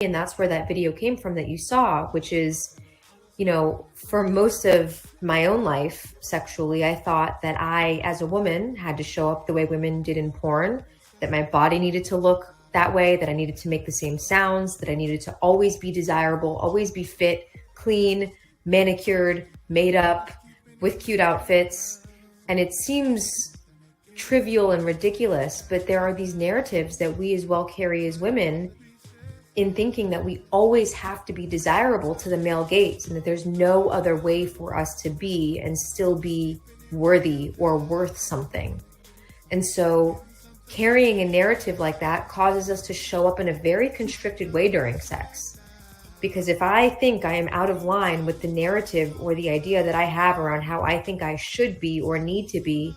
and that's where that video came from that you saw, which is, you know, for most of my own life sexually, I thought that I, as a woman, had to show up the way women did in porn, that my body needed to look that way, that I needed to make the same sounds, that I needed to always be desirable, always be fit, clean, manicured, made up, with cute outfits. And it seems trivial and ridiculous, but there are these narratives that we as well carry as women in thinking that we always have to be desirable to the male gaze, and that there's no other way for us to be and still be worthy or worth something. And so carrying a narrative like that causes us to show up in a very constricted way during sex. Because if I think I am out of line with the narrative or the idea that I have around how I think I should be or need to be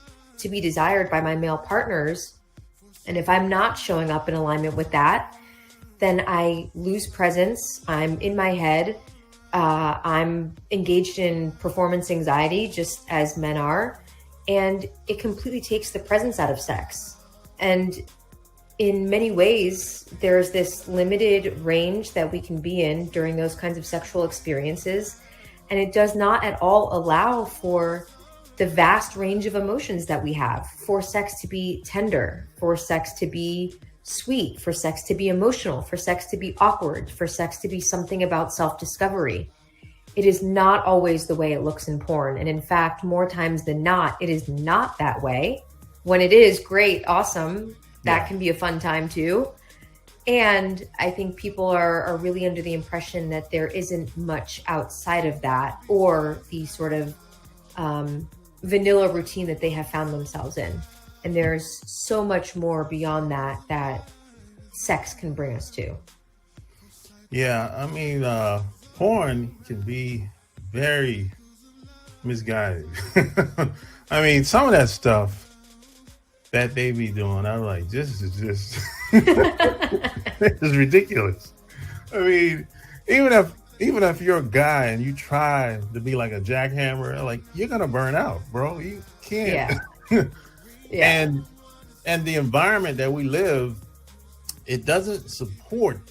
desired by my male partners, and if I'm not showing up in alignment with that, then I lose presence. I'm in my head. I'm engaged in performance anxiety, just as men are. And it completely takes the presence out of sex. And in many ways, there's this limited range that we can be in during those kinds of sexual experiences. And it does not at all allow for the vast range of emotions that we have, for sex to be tender, for sex to be sweet, for sex to be emotional, for sex to be awkward, for sex to be something about self-discovery. It is not always the way it looks in porn. And in fact, more times than not, it is not that way. When it is, great, awesome. That can be a fun time too. And I think people are really under the impression that there isn't much outside of that, or the sort of vanilla routine that they have found themselves in. And there's so much more beyond that sex can bring us to. Yeah, I mean, porn can be very misguided. I mean, some of that stuff that they be doing, I'm like, this is just this is ridiculous. I mean, even if you're a guy and you try to be like a jackhammer, like, you're gonna burn out, bro. You can't. Yeah. Yeah. And the environment that we live, it doesn't support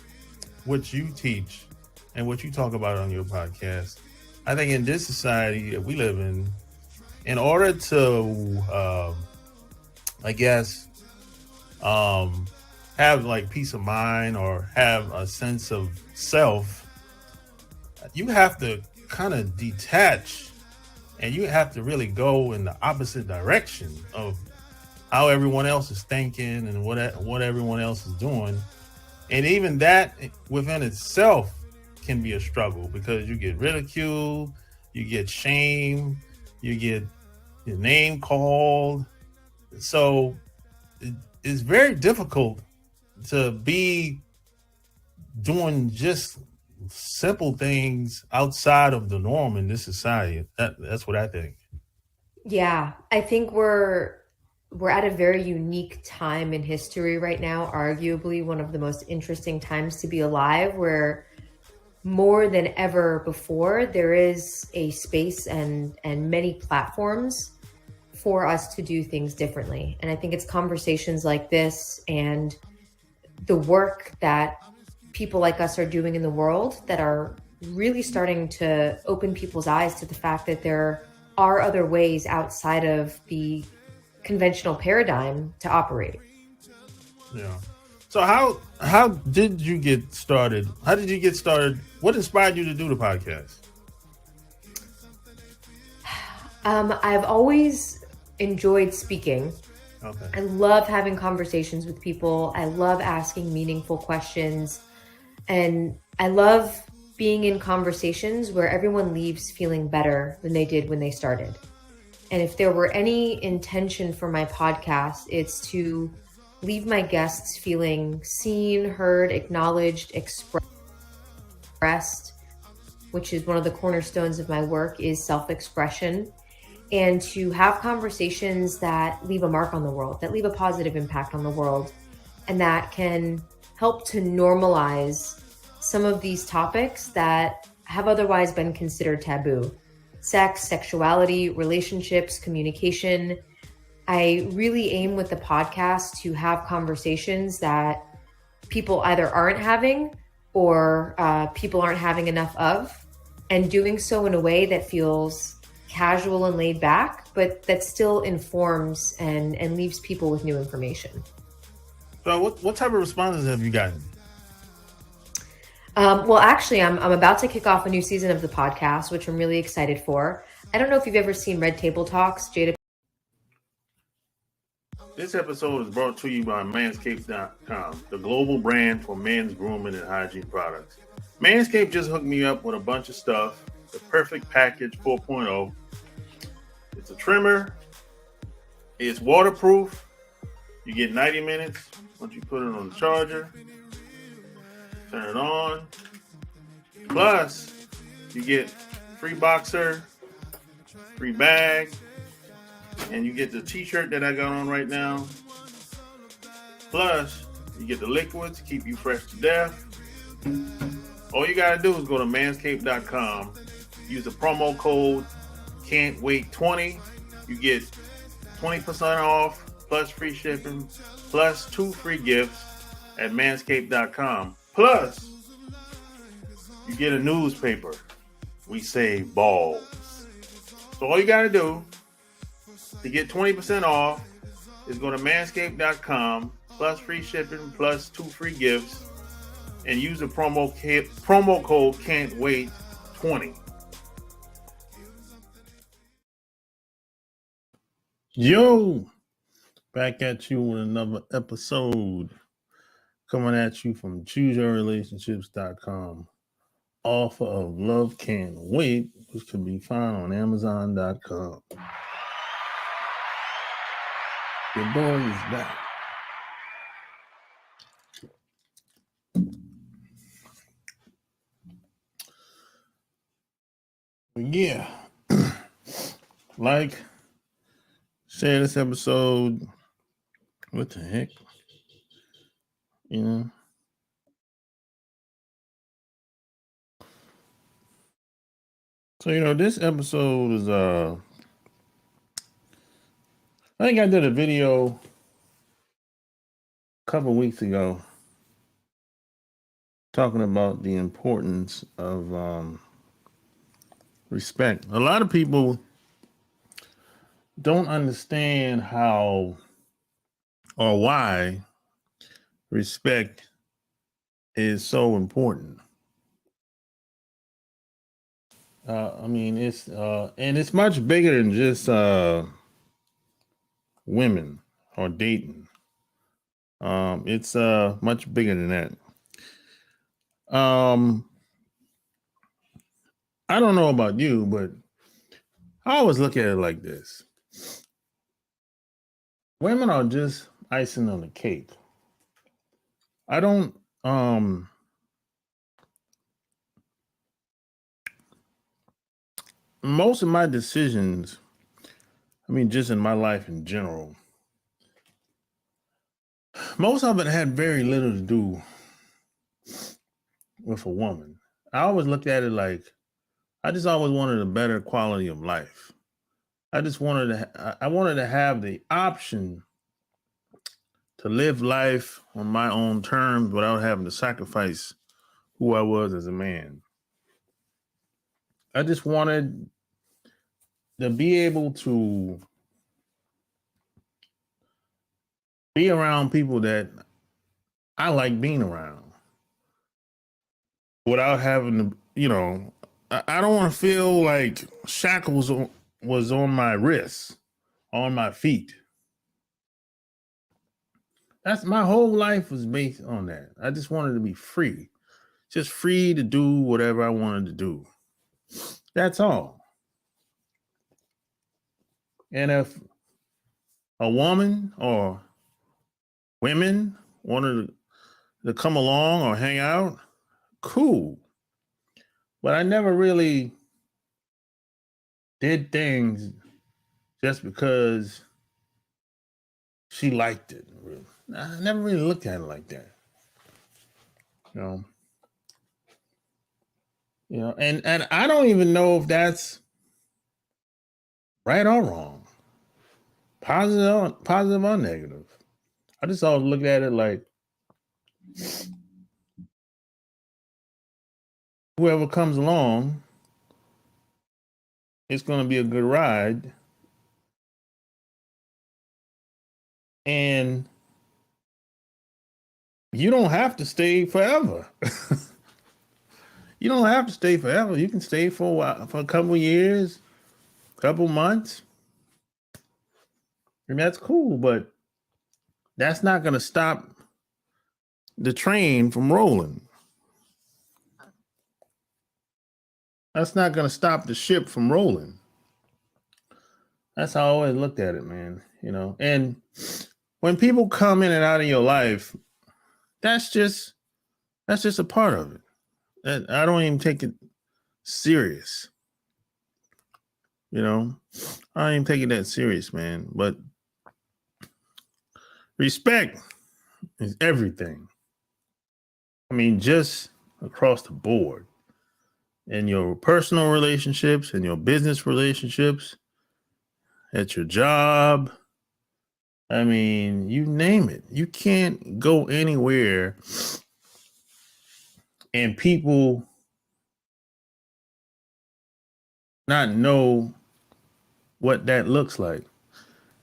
what you teach and what you talk about on your podcast. I think in this society that we live in order to I guess have like peace of mind or have a sense of self, you have to kind of detach, and you have to really go in the opposite direction of how everyone else is thinking and what everyone else is doing. And even that within itself can be a struggle, because you get ridiculed, you get shamed, you get your name called. So it's very difficult to be doing just simple things outside of the norm in this society. That's what I think. Yeah, I think we're at a very unique time in history right now, arguably one of the most interesting times to be alive, where more than ever before, there is a space and many platforms for us to do things differently. And I think it's conversations like this and the work that people like us are doing in the world that are really starting to open people's eyes to the fact that there are other ways outside of the conventional paradigm to operate. Yeah. So how did you get started? How did you get started? What inspired you to do the podcast? I've always enjoyed speaking. Okay. I love having conversations with people. I love asking meaningful questions. And I love being in conversations where everyone leaves feeling better than they did when they started. And if there were any intention for my podcast, it's to leave my guests feeling seen, heard, acknowledged, expressed, which is one of the cornerstones of my work, is self-expression, and to have conversations that leave a mark on the world, that leave a positive impact on the world, and that can help to normalize some of these topics that have otherwise been considered taboo. Sex, sexuality, relationships, communication. I really aim with the podcast to have conversations that people either aren't having or people aren't having enough of, and doing so in a way that feels casual and laid back, but that still informs and leaves people with new information. So what type of responses have you gotten? Well, actually, I'm about to kick off a new season of the podcast, which I'm really excited for. I don't know if you've ever seen Red Table Talks, Jada. This episode is brought to you by Manscaped.com, the global brand for men's grooming and hygiene products. Manscaped just hooked me up with a bunch of stuff. The Perfect Package 4.0. It's a trimmer. It's waterproof. You get 90 minutes once you put it on the charger. Turn it on. Plus, you get free boxer, free bag, and you get the t-shirt that I got on right now. Plus, you get the liquids to keep you fresh to death. All you gotta do is go to manscaped.com, use the promo code CAN'TWAIT20. You get 20% off, plus free shipping, plus 2 free gifts at manscaped.com. Plus, you get a newspaper. We say balls. So all you gotta do to get 20% off is go to manscaped.com, plus free shipping, plus 2 free gifts, and use the promo code CAN'TWAIT20. Yo, back at you with another episode, coming at you from ChooseYourRelationships.com, author of Love Can't Wait, which can be found on Amazon.com. Your boy is back. Yeah, like, share this episode. What the heck? You know? So, this episode is, I think I did a video a couple weeks ago talking about the importance of respect. A lot of people don't understand how or why respect is so important. It's much bigger than just women or dating. It's much bigger than that. I don't know about you, but I always look at it like this. Women are just icing on the cake. I don't most of my decisions, just in my life in general, most of it had very little to do with a woman. I always looked at it like I just always wanted a better quality of life. I wanted to have the option to live life on my own terms without having to sacrifice who I was as a man. I just wanted to be able to be around people that I like being around without having to, I don't want to feel like shackles was on my wrists, on my feet. That's my whole life was based on that. I just wanted to be free, just free to do whatever I wanted to do. That's all. And if a woman or women wanted to come along or hang out, cool. But I never really did things just because she liked it. I never really looked at it like that. And I don't even know if that's right or wrong, positive or negative. I just always look at it like whoever comes along, it's going to be a good ride. And you don't have to stay forever. You don't have to stay forever. You can stay for a while, for a couple of years, couple months. And that's cool, but that's not going to stop the train from rolling. That's not going to stop the ship from rolling. That's how I always looked at it, man. You know, and when people come in and out of your life, that's just a part of it. I don't even take it serious. You know, I don't even take it that serious, man. But respect is everything. I mean, just across the board. In your personal relationships, in your business relationships, at your job. I mean, you name it. You can't go anywhere and people not know what that looks like.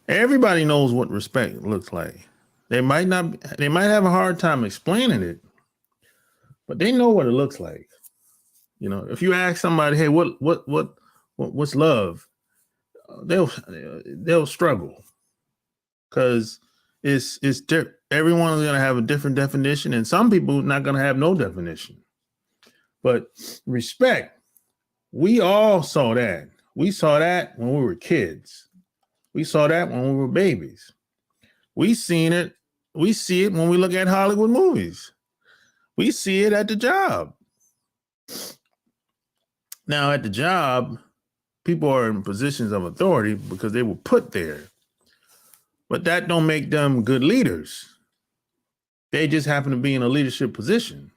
Everybody knows what respect looks like. They might have a hard time explaining it, but they know what it looks like. You know, if you ask somebody, "Hey, what's love?" They'll struggle because everyone's going to have a different definition, and some people not going to have no definition. But respect, we all saw that. We saw that when we were kids. We saw that when we were babies. We seen it. We see it when we look at Hollywood movies. We see it at the job. Now, at the job, people are in positions of authority because they were put there. But that don't make them good leaders. They just happen to be in a leadership position.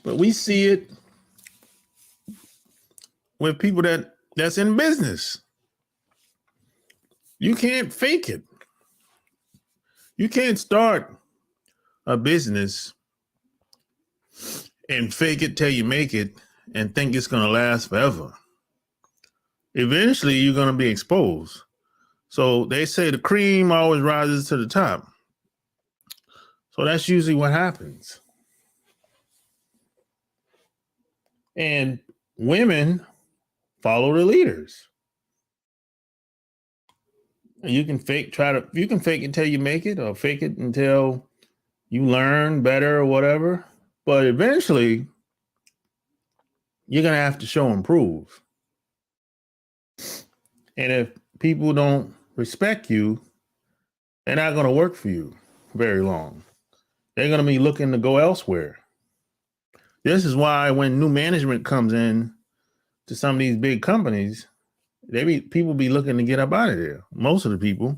But we see it with people that's in business. You can't fake it. You can't start a business and fake it till you make it and think it's going to last forever. Eventually, you're going to be exposed. So they say the cream always rises to the top. So that's usually what happens. And women follow the leaders. You can fake it till you make it, or fake it until you learn better or whatever. But eventually, you're going to have to show and prove. And if people don't respect you, they're not going to work for you very long. They're going to be looking to go elsewhere. This is why when new management comes in to some of these big companies, people be looking to get up out of there. Most of the people.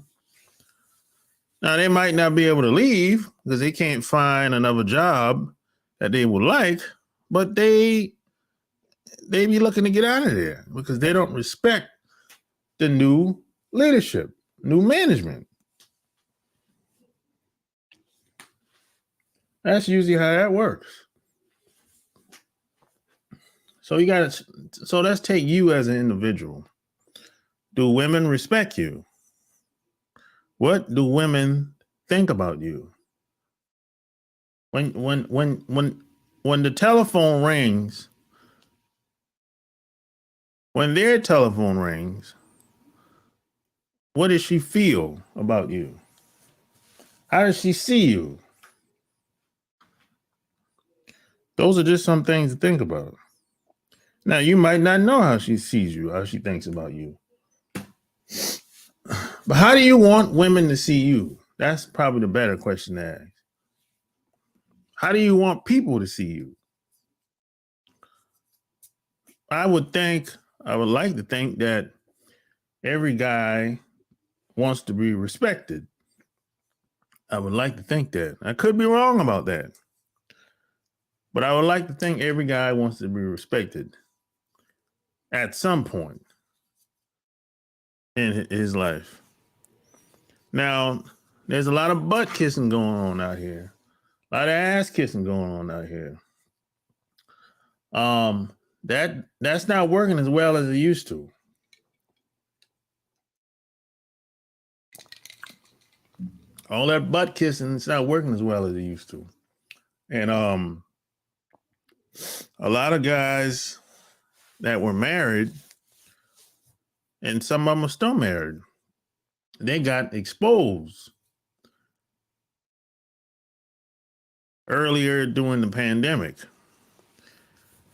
Now, they might not be able to leave because they can't find another job that they would like, but they be looking to get out of there because they don't respect the new leadership, new management. That's usually how that works. So let's take you as an individual. Do women respect you? What do women think about you? When the telephone rings, when their telephone rings, what does she feel about you? How does she see you? Those are just some things to think about. Now, you might not know how she sees you, how she thinks about you. But how do you want women to see you? That's probably the better question to ask. How do you want people to see you? I would like to think that every guy wants to be respected. I would like to think that. I could be wrong about that. But I would like to think every guy wants to be respected at some point in his life. Now, There's a lot of butt kissing going on out here. A lot of ass kissing going on out here. That's not working as well as it used to. All that butt kissing, it's not working as well as it used to. And a lot of guys that were married, and some of them are still married, they got exposed earlier during the pandemic.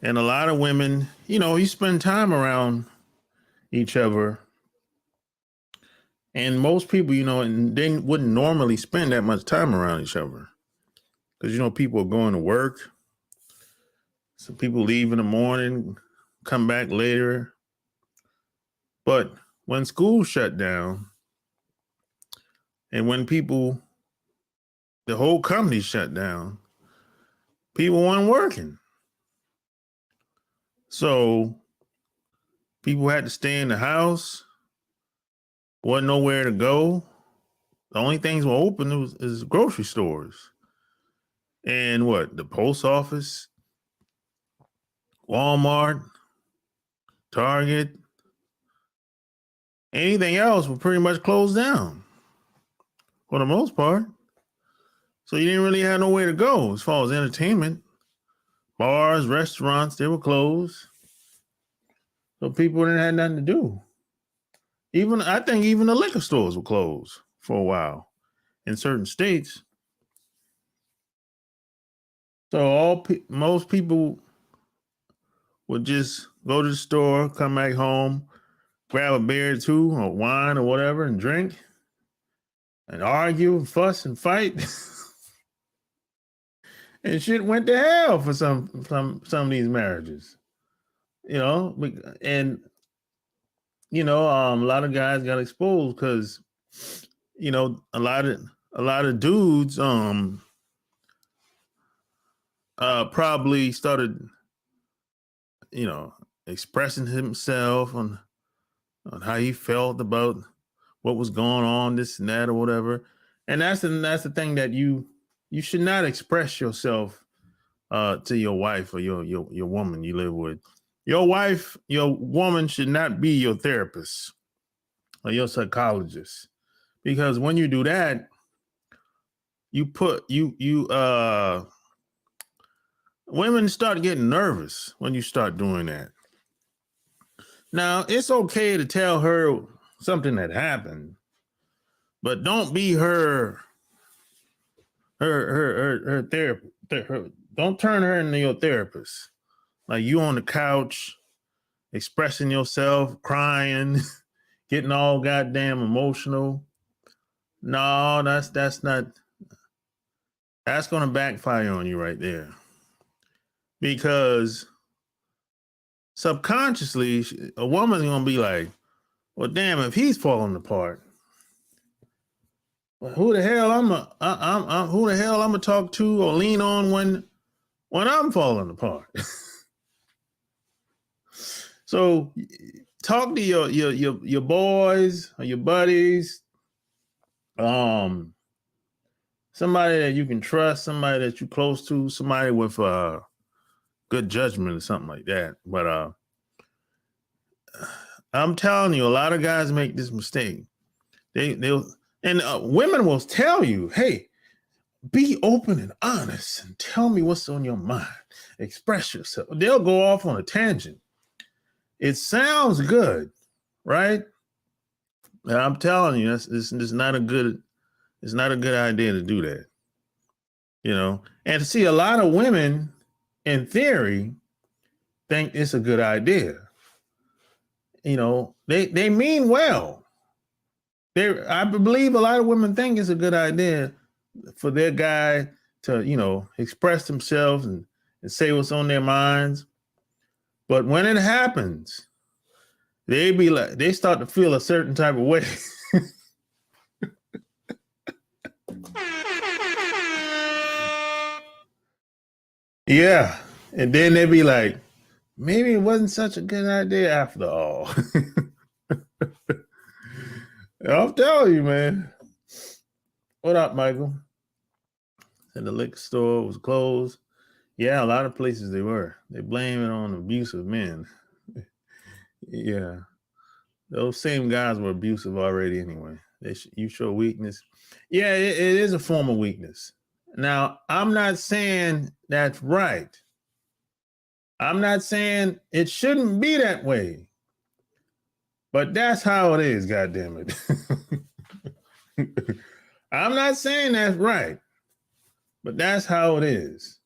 And a lot of women, you spend time around each other. And most people, they wouldn't normally spend that much time around each other. Because, people are going to work. Some people leave in the morning, come back later. But when school shut down, and when the whole company shut down, people weren't working. So people had to stay in the house. Wasn't nowhere to go. The only things were open is grocery stores. And the post office, Walmart, Target, anything else was pretty much closed down for the most part. So you didn't really have nowhere to go as far as entertainment. Bars, restaurants, they were closed. So people didn't have nothing to do. I think even the liquor stores were closed for a while in certain states. So most people would just go to the store, come back home, grab a beer or two or wine or whatever and drink and argue and fuss and fight. And shit went to hell for some of these marriages. And a lot of guys got exposed because a lot of dudes probably started expressing himself on how he felt about what was going on, this and that or whatever. And that's the thing, that you should not express yourself to your wife or your woman you live with. Your wife, your woman should not be your therapist or your psychologist, because when you do that, women start getting nervous when you start doing that. Now, it's okay to tell her something that happened, but don't be her therapist. Don't turn her into your therapist. Like you on the couch, expressing yourself, crying, getting all goddamn emotional. No, that's going to backfire on you right there. Because subconsciously, a woman's going to be like, well, damn, if he's falling apart, well, who the hell I'm gonna talk to or lean on when I'm falling apart? So talk to your boys or your buddies, somebody that you can trust, somebody that you're close to, somebody with good judgment or something like that. But I'm telling you, a lot of guys make this mistake. Women will tell you, hey, be open and honest and tell me what's on your mind. Express yourself. They'll go off on a tangent. It sounds good, right? And I'm telling you, it's not a good idea to do that. And to see a lot of women, in theory, think it's a good idea. They mean well. I believe a lot of women think it's a good idea for their guy to, express themselves and say what's on their minds. But when it happens, they start to feel a certain type of way. Yeah. And then they be like, maybe it wasn't such a good idea after all. I'm telling you, man. What up, Michael? Said the liquor store was closed. Yeah, a lot of places they were. They blame it on abusive men. Yeah, those same guys were abusive already anyway. You show weakness. Yeah, it is a form of weakness. Now, I'm not saying that's right. I'm not saying it shouldn't be that way. But that's how it is, goddammit. I'm not saying that's right, but that's how it is.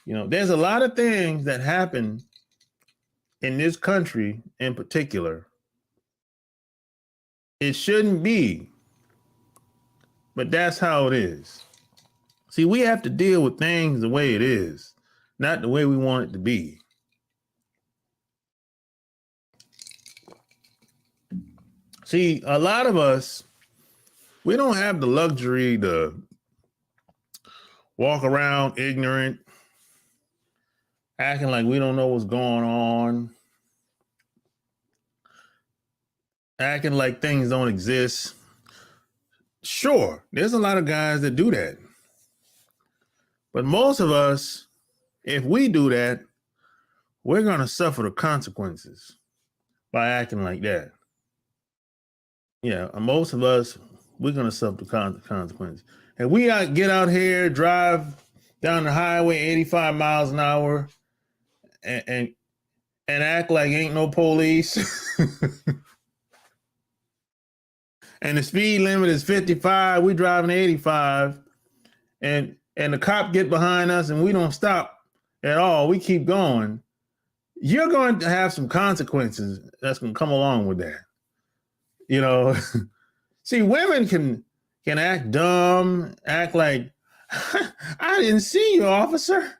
You know, there's a lot of things that happen in this country in particular. It shouldn't be, but that's how it is. See, we have to deal with things the way it is, not the way we want it to be. See, a lot of us, we don't have the luxury to walk around ignorant, acting like we don't know what's going on, acting like things don't exist. Sure, there's a lot of guys that do that. But most of us, if we do that, we're going to suffer the consequences by acting like that. Yeah, most of us, we're going to suffer the consequences. And we get out here, drive down the highway 85 miles an hour and act like ain't no police. And the speed limit is 55. We driving 85. And the cop get behind us and we don't stop at all. We keep going. You're going to have some consequences that's going to come along with that. You know, see, women can act dumb, act like, I didn't see you, officer.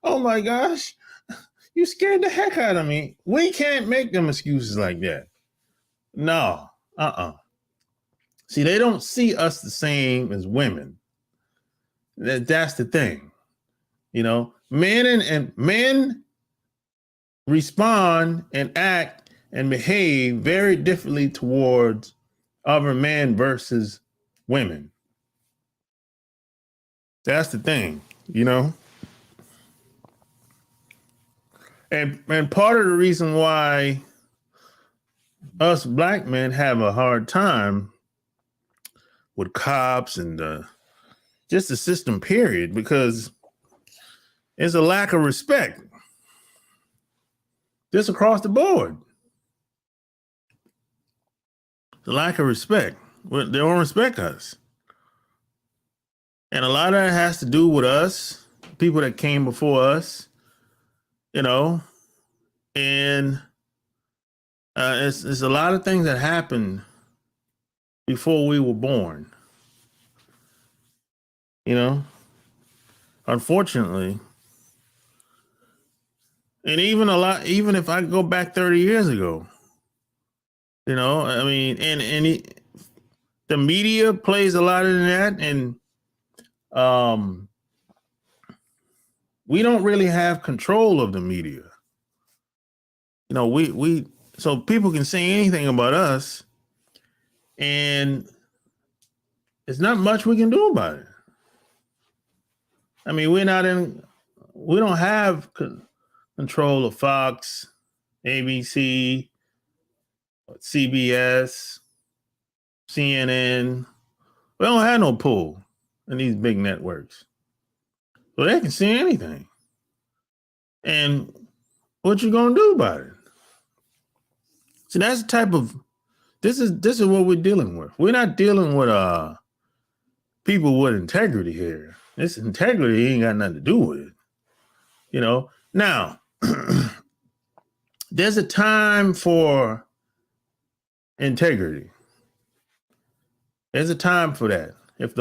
Oh my gosh, you scared the heck out of me. We can't make them excuses like that. No, See, they don't see us the same as women. That's the thing. You know, men respond and act and behave very differently towards other men versus women. That's the thing, you know? And part of the reason why us black men have a hard time with cops and just the system, period, because it's a lack of respect just across the board. The lack of respect. They don't respect us. And a lot of that has to do with us, people that came before us, you know, and it's a lot of things that happened before we were born. You know, unfortunately. And even if I go back 30 years ago, you know, I mean, the media plays a lot in that, and we don't really have control of the media. You know, so people can say anything about us, and there's not much we can do about it. I mean, we don't have control of Fox, ABC, CBS, CNN. We don't have no pull in these big networks. So they can see anything. And what you gonna do about it? So that's the type of this is what we're dealing with. We're not dealing with people with integrity here. This integrity ain't got nothing to do with it. You know, now there's a time for integrity. There's a time for that. If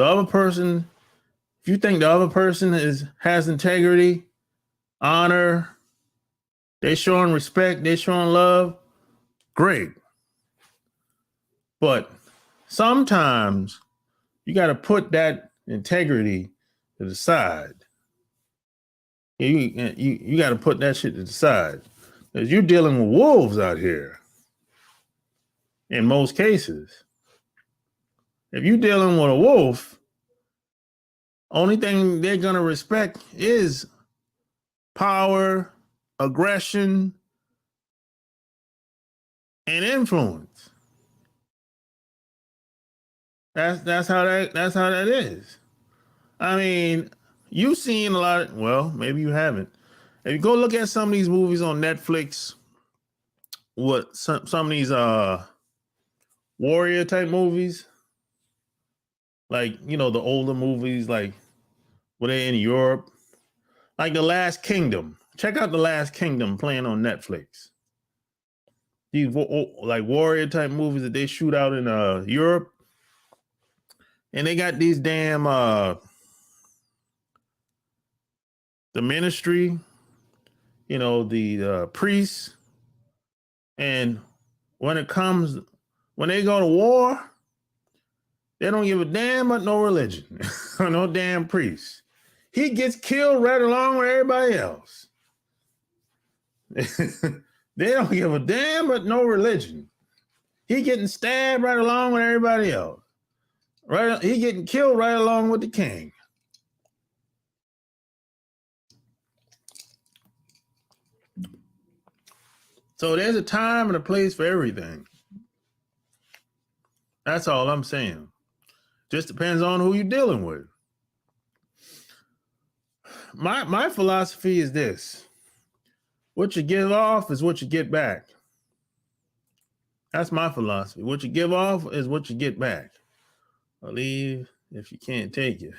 you think the other person has integrity, honor, they showing respect, they showing love, great. But sometimes you got to put that integrity to the side. You got to put that shit to the side, because you're dealing with wolves out here. In most cases, if you're dealing with a wolf, Only thing they're going to respect is power, aggression, and influence. That's how that is. I mean, you've seen a lot. Well, maybe you haven't. If you go look at some of these movies on Netflix, what some of these warrior type movies, like the older movies, like were they in Europe, like The Last Kingdom. Check out The Last Kingdom playing on Netflix. These like warrior type movies that they shoot out in Europe, and they got these damn the ministry, the priests, and when they go to war, they don't give a damn about no religion or no damn priest. He gets killed right along with everybody else. They don't give a damn about no religion. He getting stabbed right along with everybody else. Right, he getting killed right along with the king. So there's a time and a place for everything. That's all I'm saying. Just depends on who you're dealing with. My philosophy is this. What you give off is what you get back. That's my philosophy. What you give off is what you get back. Or leave if you can't take it.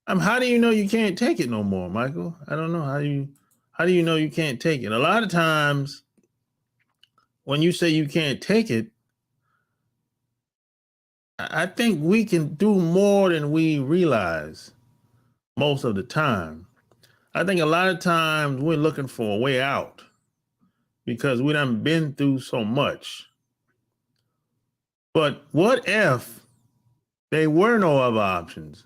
How do you know you can't take it no more, Michael? I don't know. How do you know you can't take it? A lot of times when you say you can't take it, I think we can do more than we realize most of the time. I think a lot of times we're looking for a way out because we done been through so much. But what if there were no other options,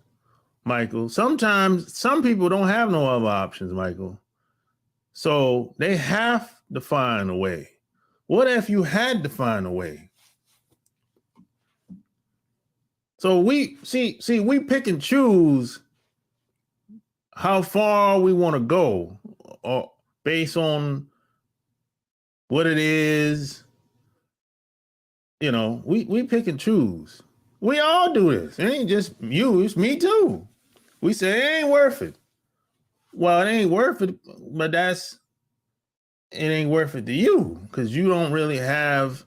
Michael? Sometimes some people don't have no other options, Michael. So they have to find a way. What if you had to find a way? So we pick and choose how far we want to go, or based on what it is. We pick and choose. We all do this. It ain't just you, it's me too. We say it ain't worth it. Well, it ain't worth it, but it ain't worth it to you because you don't really have,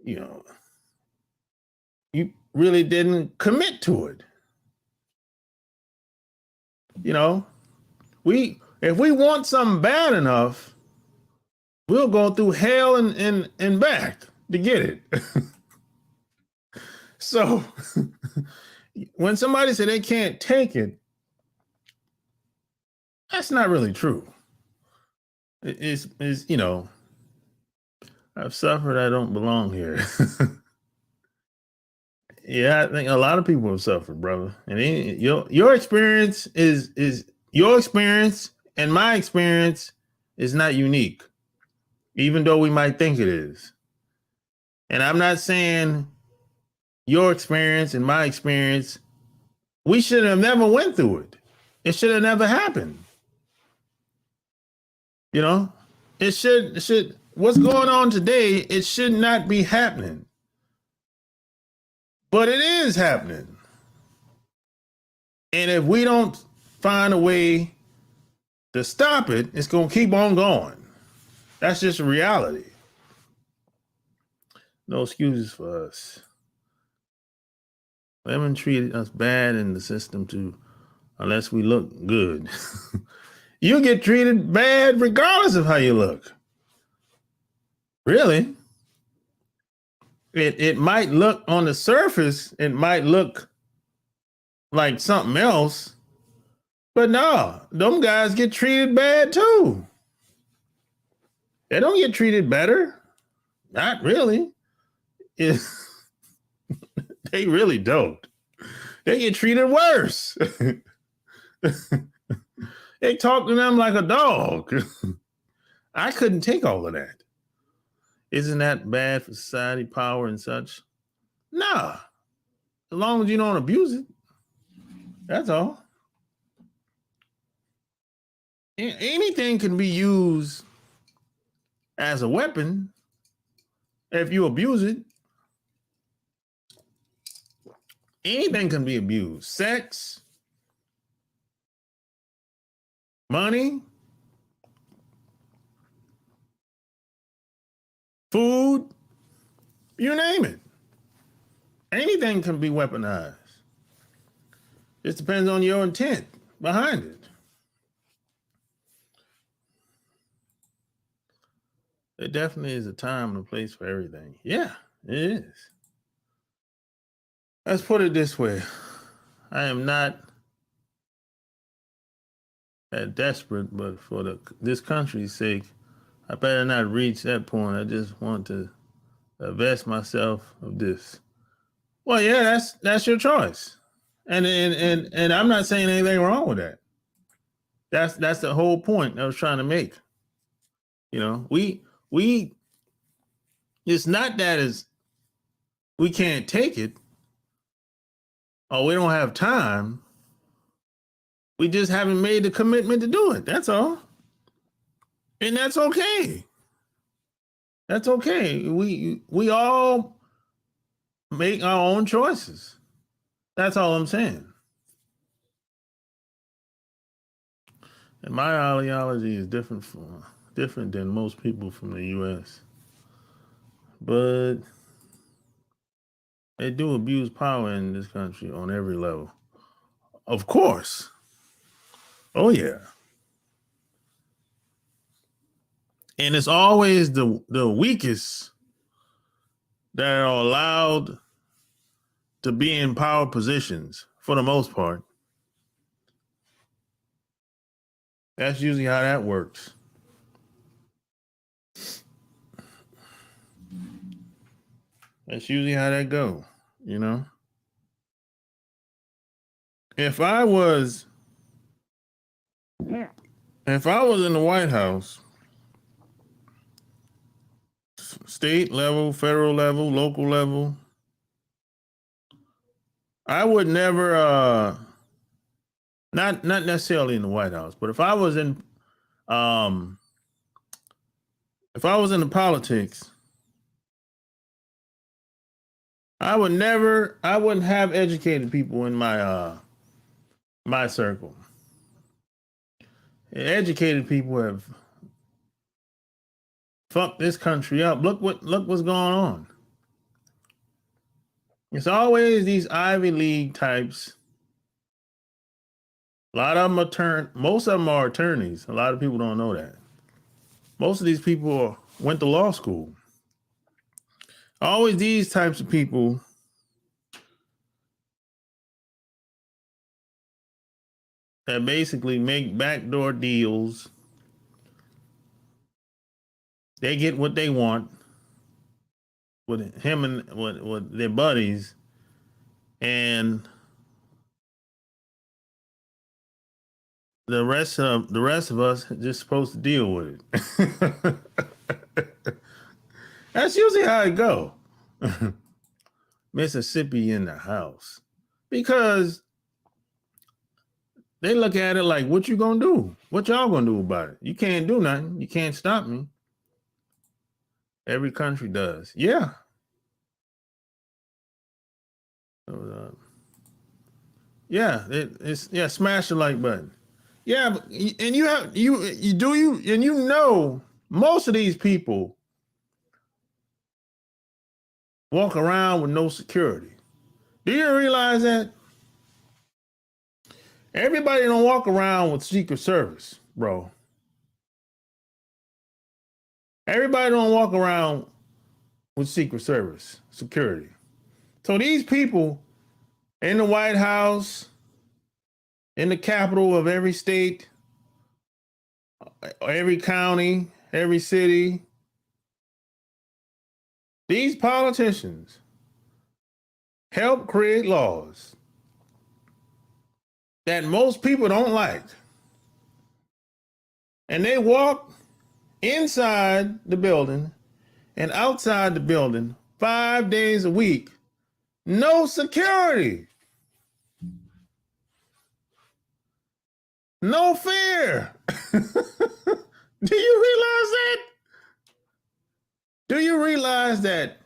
you really didn't commit to it. If we want something bad enough, we'll go through hell and back to get it. So when somebody said they can't take it, that's not really true. It's I've suffered, I don't belong here. Yeah, I think a lot of people have suffered, brother. And your experience is your experience, and my experience is not unique, even though we might think it is. And I'm not saying your experience and my experience, we should have never went through it. It should have never happened. It should what's going on today, it should not be happening. But it is happening. And if we don't find a way to stop it, it's going to keep on going. That's just a reality. No excuses for us. Women treated us bad in the system too, unless we look good. You get treated bad regardless of how you look. Really? It might look on the surface, it might look like something else, but no, them guys get treated bad too. They don't get treated better. Not really. They really don't. They get treated worse. They talk to them like a dog. I couldn't take all of that. Isn't that bad for society, power, and such? Nah. As long as you don't abuse it. That's all. Anything can be used as a weapon if you abuse it. Anything can be abused. Sex, money, food, you name it. Anything can be weaponized. It depends on your intent behind it. There definitely is a time and a place for everything. Yeah, it is. Let's put it this way. I am not that desperate, but for this country's sake, I better not reach that point. I just want to divest myself of this. Well, yeah, that's your choice. And I'm not saying anything wrong with that. That's the whole point I was trying to make. You know, we it's not that we can't take it or we don't have time. We just haven't made the commitment to do it. That's all. And that's okay. That's okay. We all make our own choices. That's all I'm saying. And my ideology is different than most people from the U.S. But they do abuse power in this country on every level. Of course. Oh, yeah. And it's always the weakest that are allowed to be in power positions for the most part. That's usually how that works. That's usually how that go, you know? If I was in the White House, state level, federal level, local level, I would never not necessarily in the White House, but if I was in the politics, I wouldn't have educated people in my circle. Educated people have fucked this country up. Look what's going on. It's always these Ivy League types. A lot of them most of them are attorneys. A lot of people don't know that. Most of these people went to law school. Always these types of people that basically make backdoor deals. They get what they want with him and with their buddies, and the rest of us are just supposed to deal with it. That's usually how it go. Mississippi in the house, because they look at it like, what you gonna do? What y'all gonna do about it? You can't do nothing. You can't stop me. Every country does. Yeah. Smash the like button. Yeah, and you know most of these people walk around with no security. Do you realize that? Everybody don't walk around with Secret Service, bro. Everybody don't walk around with Secret Service security. So these people in the White House, in the capital of every state, every county, every city, these politicians help create laws that most people don't like. And they walk inside the building and outside the building 5 days a week No security. No fear. Do you realize that? Do you realize that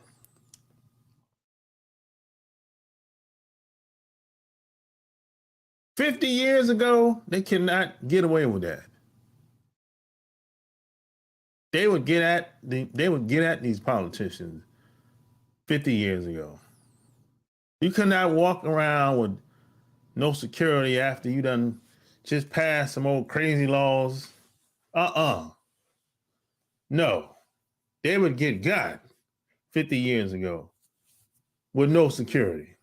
50 years ago, they cannot get away with that? They would get at these politicians 50 years ago. You could not walk around with no security after you done just passed some old crazy laws. No. They would get got 50 years ago with no security.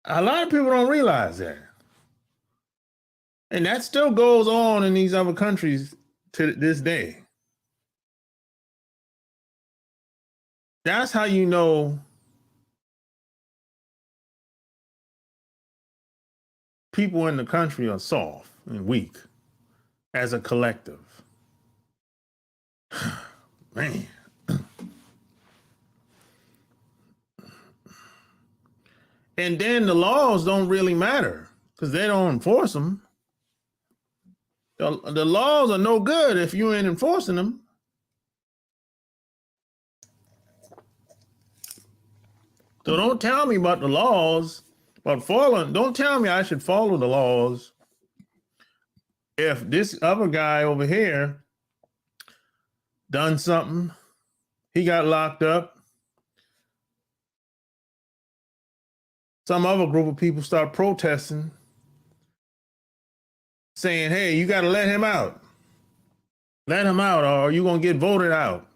A lot of people don't realize that. And that still goes on in these other countries to this day. That's how you know people in the country are soft and weak as a collective. Man. And then the laws don't really matter because they don't enforce them. The laws are no good if you ain't enforcing them. So don't tell me about the laws, about following. Don't tell me I should follow the laws if this other guy over here done something, he got locked up. Some other group of people start protesting, saying, hey, you got to let him out. Let him out or you're going to get voted out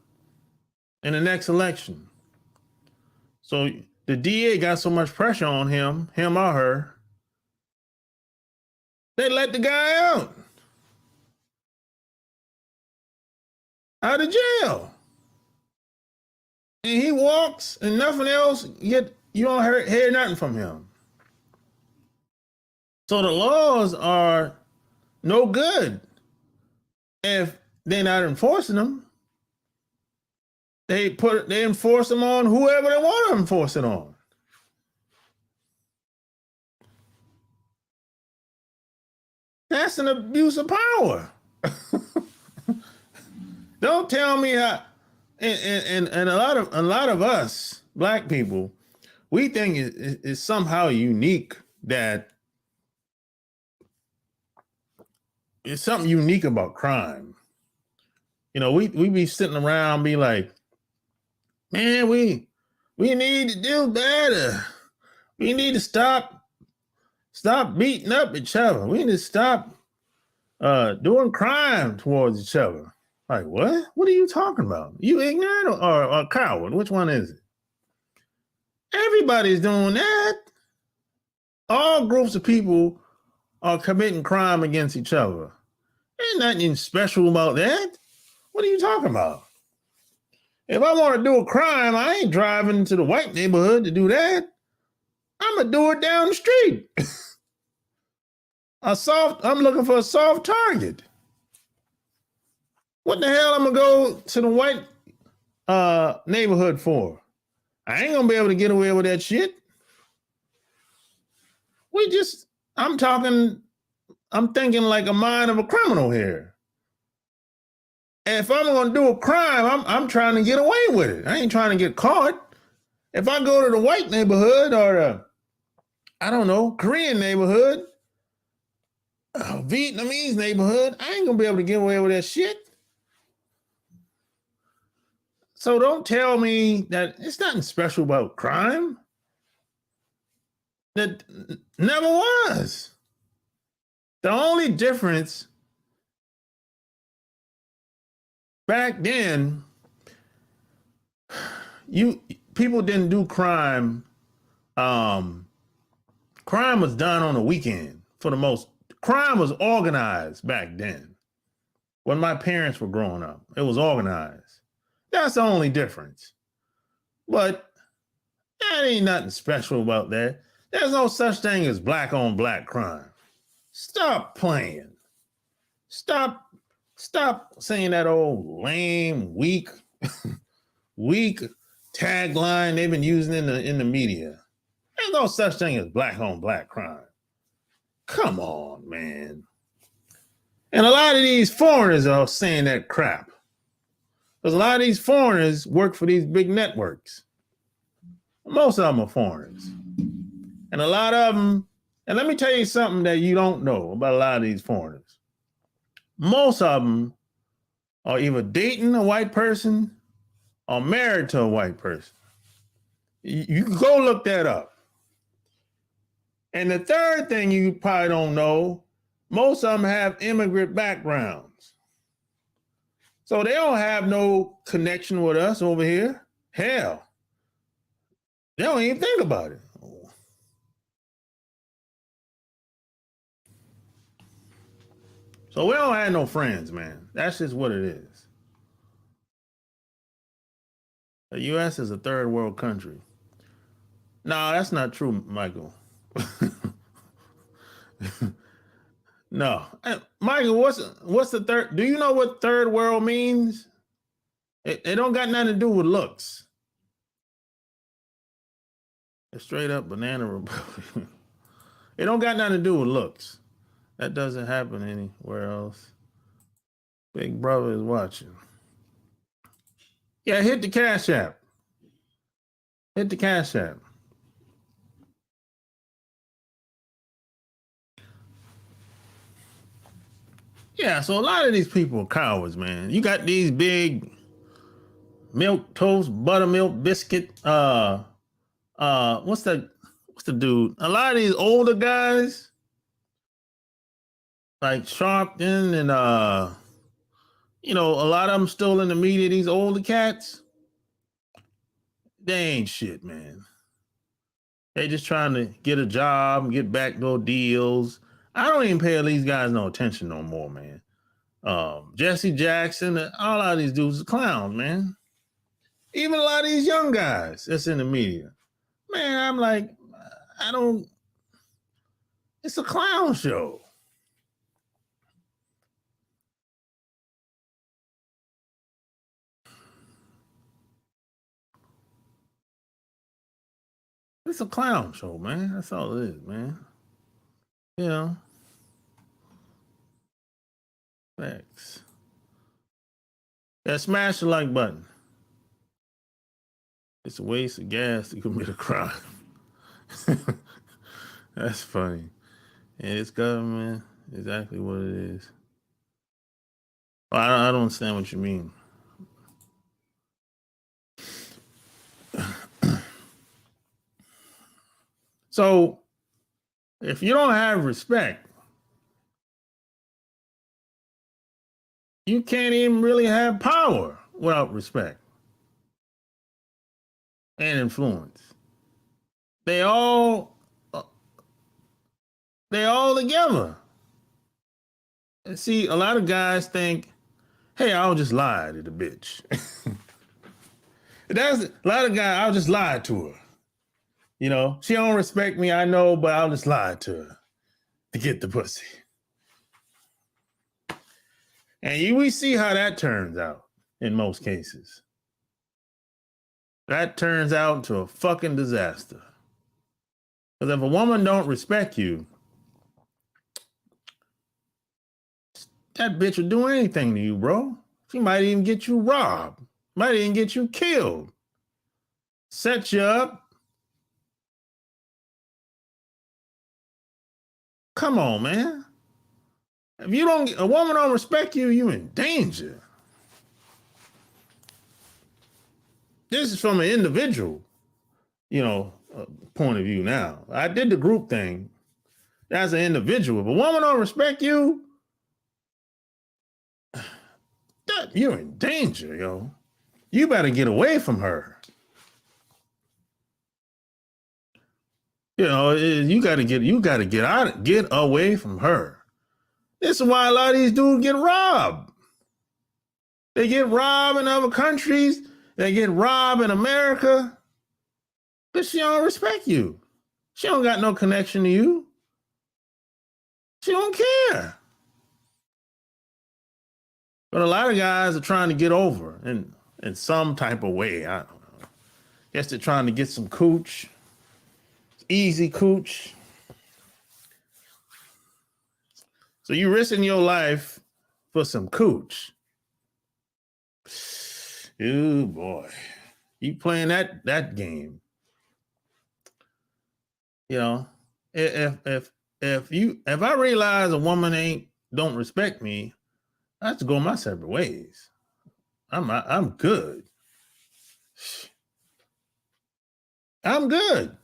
in the next election. So the DA got so much pressure on him or her, they let the guy out of jail. And he walks and nothing else, yet you don't hear nothing from him. So the laws are no good if they're not enforcing them. They enforce them on whoever they want to enforce it on. That's an abuse of power. Don't tell me how. And a lot of us black people, we think it's somehow unique that it's something unique about crime. You know, we be sitting around be like, man, we need to do better. We need to stop beating up each other. We need to stop doing crime towards each other. Like, what? What are you talking about? You ignorant or a coward? Which one is it? Everybody's doing that. All groups of people are committing crime against each other. Ain't nothing special about that. What are you talking about? If I want to do a crime, I ain't driving to the white neighborhood to do that. I'm going to do it down the street. I'm looking for a soft target. What the hell I'm going to go to the white neighborhood for? I ain't going to be able to get away with that shit. I'm thinking like a mind of a criminal here. If I'm going to do a crime, I'm trying to get away with it. I ain't trying to get caught. If I go to the white neighborhood or I don't know, Korean neighborhood, Vietnamese neighborhood, I ain't going to be able to get away with that shit. So don't tell me that it's nothing special about crime. That never was. The only difference back then, people didn't do crime. Crime was done on the weekend for the most. Crime was organized back then. When my parents were growing up, it was organized. That's the only difference. But that ain't nothing special about that. There's no such thing as black on black crime. Stop playing. Stop saying that old lame, weak tagline they've been using in the media. There's no such thing as black on black crime. Come on, man. And a lot of these foreigners are saying that crap. Because a lot of these foreigners work for these big networks. Most of them are foreigners. And a lot of them, and let me tell you something that you don't know about a lot of these foreigners. Most of them are either dating a white person or married to a white person. You can go look that up. And the third thing you probably don't know, most of them have immigrant backgrounds. So they don't have no connection with us over here. Hell, they don't even think about it. So we don't have no friends, man. That's just what it is. The U.S. is a third world country. No, that's not true, Michael. No. Michael, what's the third? Do you know what third world means? It don't got nothing to do with looks. It's straight up banana republic. It don't got nothing to do with looks. That doesn't happen anywhere else. Big brother is watching. Yeah, hit the Cash App. Hit the Cash App. Yeah, so a lot of these people are cowards, man. You got these big milk toast, buttermilk biscuit. What's the dude? A lot of these older guys, like Sharpton and a lot of them still in the media. These older cats, they ain't shit, man. They just trying to get a job and get backdoor deals. I don't even pay these guys no attention no more, man. Jesse Jackson, all of these dudes are clowns, man. Even a lot of these young guys that's in the media. Man, I'm like, it's a clown show. It's a clown show, man. That's all it is, man. You know. Thanks. Yeah, smash the like button. It's a waste of gas to commit a crime. That's funny. And it's government, exactly what it is. Well, I don't understand what you mean. So, if you don't have respect, you can't even really have power without respect and influence. They all together. And see, a lot of guys think, hey, I'll just lie to the bitch. That's a lot of guys, I'll just lie to her. You know, she don't respect me, I know, but I'll just lie to her to get the pussy. And we see how that turns out in most cases. That turns out into a fucking disaster. Because if a woman don't respect you, that bitch will do anything to you, bro. She might even get you robbed. Might even get you killed. Set you up. Come on, man. If a woman don't respect you, you in danger. This is from an individual, point of view now. I did the group thing. That's an individual. If a woman don't respect you, you're in danger, yo. You better get away from her. You gotta get away from her. This is why a lot of these dudes get robbed. They get robbed in other countries. They get robbed in America. But she don't respect you. She don't got no connection to you. She don't care. But a lot of guys are trying to get over in some type of way. I don't know. Guess they're trying to get some cooch. Easy cooch. So you risking your life for some cooch. Oh boy. You playing that game. You know, if I realize a woman don't respect me, I have to go my separate ways. I'm good. I'm good.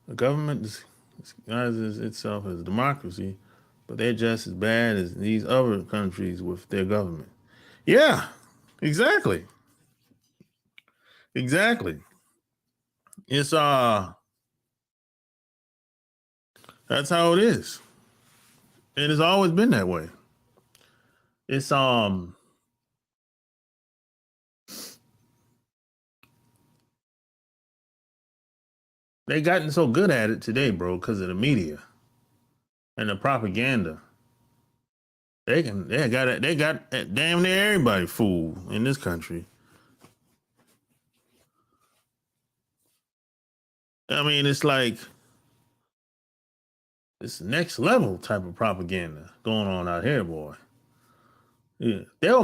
The government disguises itself as democracy, but they're just as bad as these other countries with their government. Yeah, exactly. Exactly. It's that's how it is. It has always been that way. It's they gotten so good at it today, bro, because of the media and the propaganda. They got damn near everybody fooled in this country. I mean, it's like this next level type of propaganda going on out here, boy. Yeah. They'll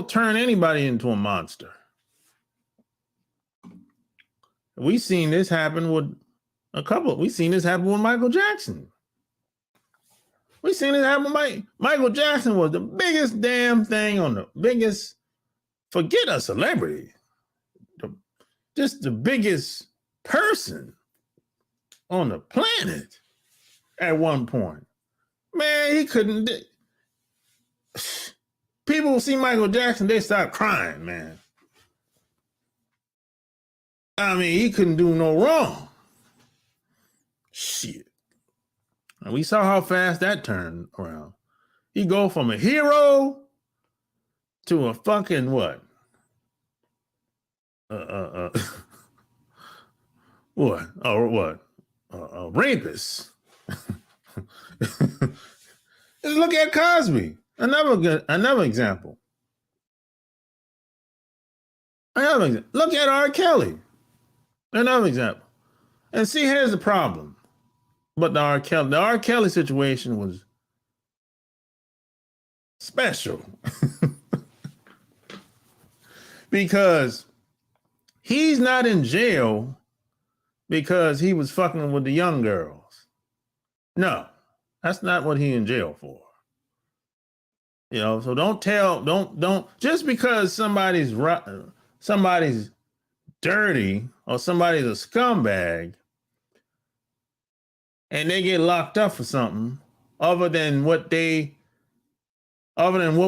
turn anybody into a monster. We seen this happen with Michael Jackson. We seen it happen with Michael Jackson was the biggest damn thing on the biggest, forget a celebrity, just the biggest person on the planet at one point. Man, he couldn't. People see Michael Jackson, they start crying, man. I mean, he couldn't do no wrong. Shit. And we saw how fast that turned around. He go from a hero to a fucking what? What? Or what? A rapist. Look at Cosby. Another example. Look at R. Kelly. Another example. And see, here's the problem. But the R. Kelly situation was special. Because he's not in jail because he was fucking with the young girls. No, that's not what he in jail for. You know, so don't just because somebody's dirty or somebody's a scumbag and they get locked up for something other than what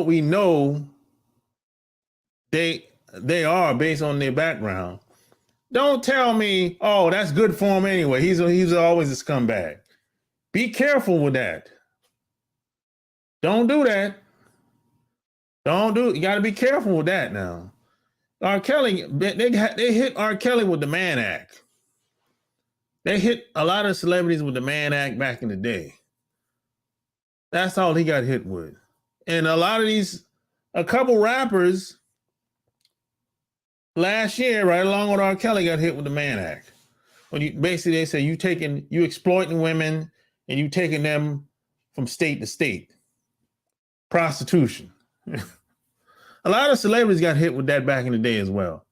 we know they are based on their background. Don't tell me, oh, that's good for him anyway. He's always a scumbag. Be careful with that. Don't do that. You got to be careful with that now. R. Kelly, they hit R. Kelly with the Mann Act. They hit a lot of celebrities with the Mann Act back in the day. That's all he got hit with. And a couple rappers last year, right along with R. Kelly, got hit with the Mann Act. When they say you exploiting women and you taking them from state to state. Prostitution. A lot of celebrities got hit with that back in the day as well.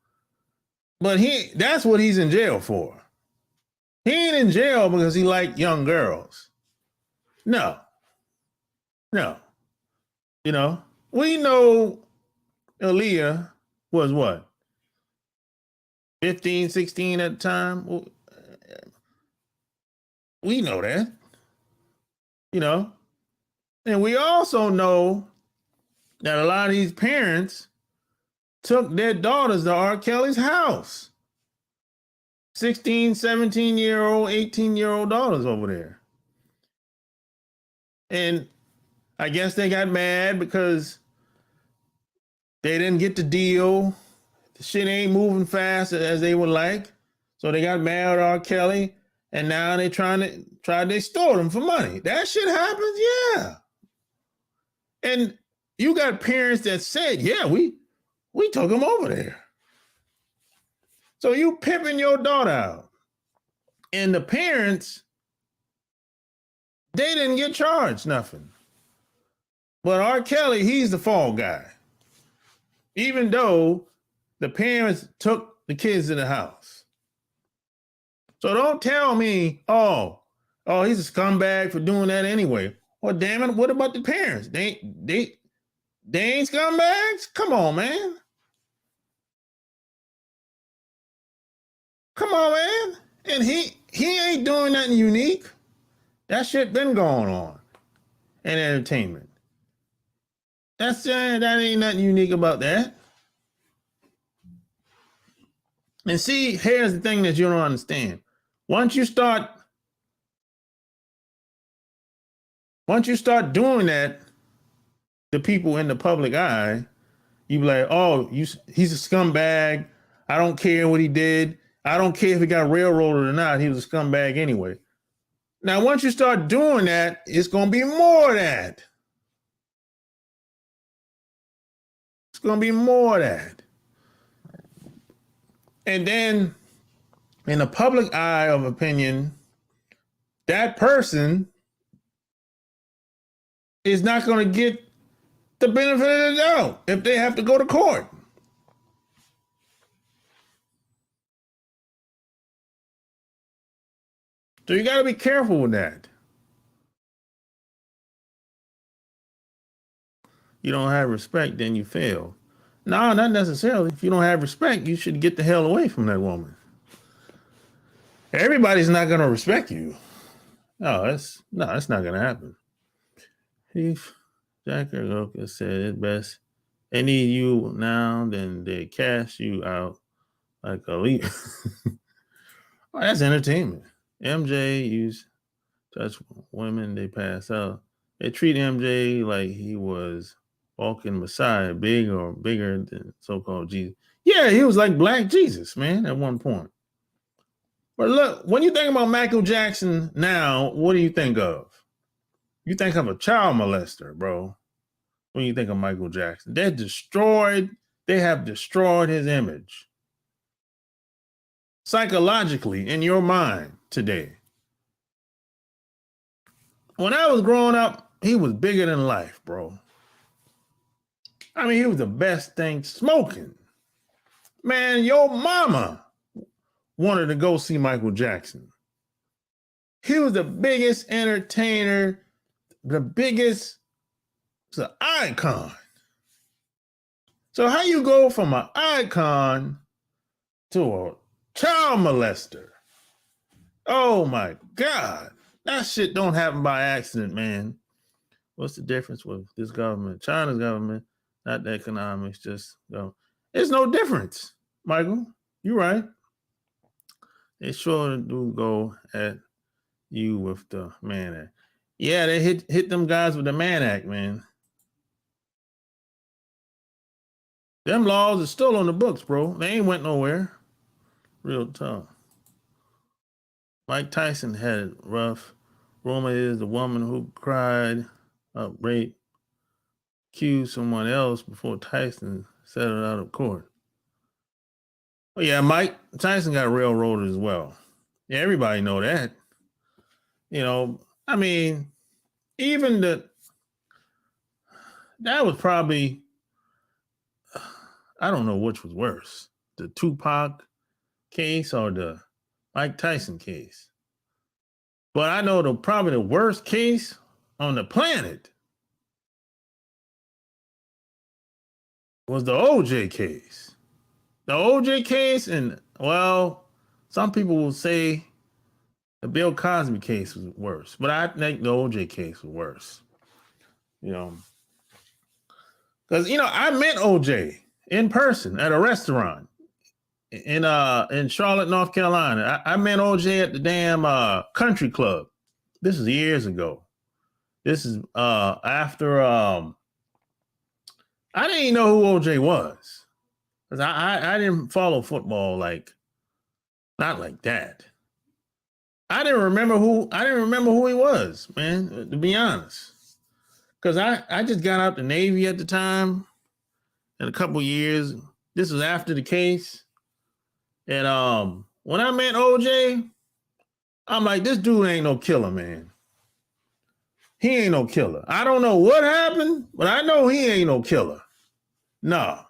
But that's what he's in jail for. He ain't in jail because he liked young girls. No. You know, we know Aaliyah was what? 15, 16 at the time. We know that. You know. And we also know that a lot of these parents took their daughters to R. Kelly's house. 16, 17-year-old, 18-year-old daughters over there. And I guess they got mad because they didn't get the deal. The shit ain't moving fast as they would like. So they got mad at R. Kelly. and now they they stole them for money. That shit happens, yeah. And you got parents that said, yeah, we took them over there. So you pimping your daughter out. And the parents, they didn't get charged nothing. But R. Kelly, he's the fall guy. Even though the parents took the kids to the house. So don't tell me, oh, he's a scumbag for doing that anyway. Well, damn it, what about the parents? They ain't scumbags? Come on, man. Come on, man. And he ain't doing nothing unique. That shit been going on in entertainment. That ain't nothing unique about that. And see, here's the thing that you don't understand. Once you start doing that, the people in the public eye, you be like, oh, he's a scumbag. I don't care what he did. I don't care if he got railroaded or not. He was a scumbag anyway. Now, once you start doing that, it's going to be more of that. It's going to be more of that. And then, in the public eye of opinion, that person is not going to get the benefit of the doubt if they have to go to court. So you got to be careful with that. You don't have respect, then you fail. No, not necessarily. If you don't have respect, you should get the hell away from that woman. Everybody's not going to respect you. No, that's not going to happen. Chief Jacker said it best. They need you now, then they cash you out like a leap. Oh, that's entertainment. MJ used touch women, they pass out. They treat MJ like he was walking Messiah, bigger than so-called Jesus. Yeah, he was like Black Jesus, man, at one point. But look, when you think about Michael Jackson now, what do you think of? You think of a child molester, bro. When you think of Michael Jackson, they have destroyed his image. Psychologically, in your mind today. When I was growing up, he was bigger than life, bro. I mean, he was the best thing smoking. Man, your mama wanted to go see Michael Jackson. He was the biggest entertainer, the icon. So how you go from an icon to a child molester? Oh my God. That shit don't happen by accident, man. What's the difference with this government? China's government, not the economics, just go. There's no difference, Michael. You're right. They sure do go at you with the Mann Act. Yeah, they hit them guys with the Mann Act, man. Them laws are still on the books, bro. They ain't went nowhere. Real tough. Mike Tyson had it rough. Rumor is the woman who cried up rape accused someone else before Tyson settled out of court. Oh yeah, Mike Tyson got railroaded as well. Yeah, everybody know that. You know, I mean, even that was probably, I don't know which was worse, the Tupac case or the Mike Tyson case. But I know probably the worst case on the planet was the OJ case. The OJ case, and well, some people will say the Bill Cosby case was worse, but I think the OJ case was worse. You know, because I met OJ in person at a restaurant in Charlotte, North Carolina. I met OJ at the damn country club. This is years ago. This is after I didn't even know who OJ was. Because I didn't follow football not like that. I didn't remember who he was, man, to be honest. Because I just got out the Navy at the time in a couple years. This was after the case. And when I met OJ, I'm like, this dude ain't no killer, man. He ain't no killer. I don't know what happened, but I know he ain't no killer. No.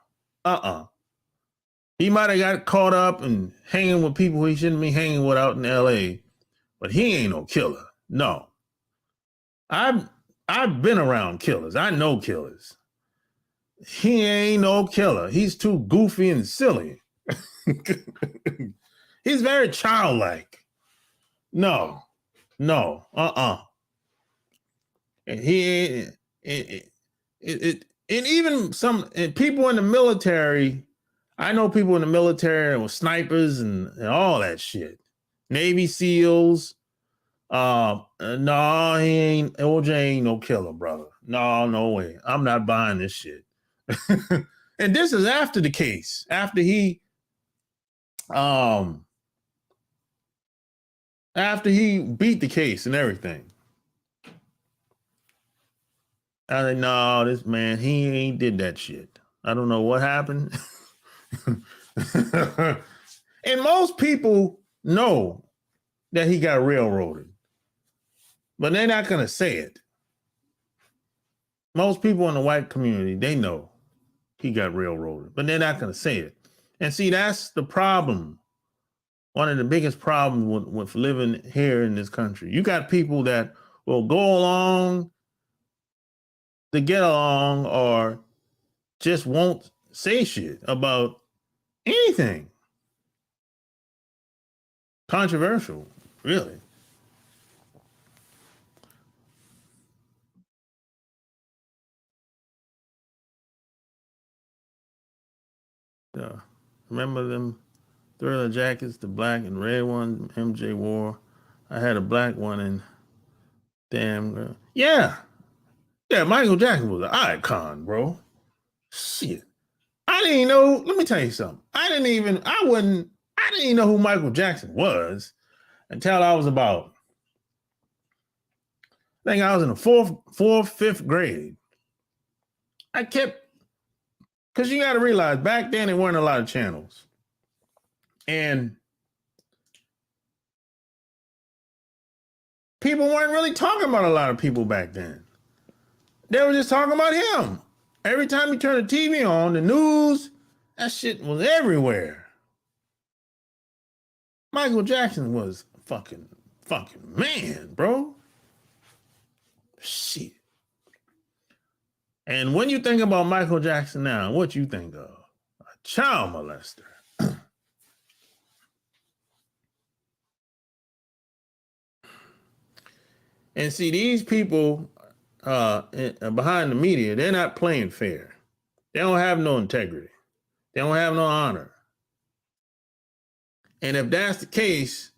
He might have got caught up and hanging with people he shouldn't be hanging with out in LA, but he ain't no killer. No. I've been around killers. I know killers. He ain't no killer. He's too goofy and silly. He's very childlike. No. And he and even some people in the military. I know people in the military with snipers and all that shit. Navy SEALs. No, OJ ain't no killer, brother. No way. I'm not buying this shit. And this is after the case. After he beat the case and everything. I said, no, this man, he ain't did that shit. I don't know what happened. And most people know that he got railroaded, but they're not going to say it. Most people in the white community, they know he got railroaded, but they're not going to say it. And see, that's the problem. One of the biggest problems with living here in this country. You got people that will go along to get along or just won't say shit about anything controversial, really. Yeah. Remember them Thriller jackets, the black and red one MJ wore? I had a black one and damn girl. Yeah, Michael Jackson was an icon, bro. Shit. I didn't even know, let me tell you something. I didn't even know who Michael Jackson was until I was about, I think I was in the fifth grade. I kept, because you got to realize back then there weren't a lot of channels. And people weren't really talking about a lot of people back then. They were just talking about him. Every time you turn the TV on, the news, that shit was everywhere. Michael Jackson was fucking man, bro. Shit. And when you think about Michael Jackson now, what you think of? A child molester. And see, these people behind the media, they're not playing fair. They don't have no integrity. They don't have no honor. And if that's the case,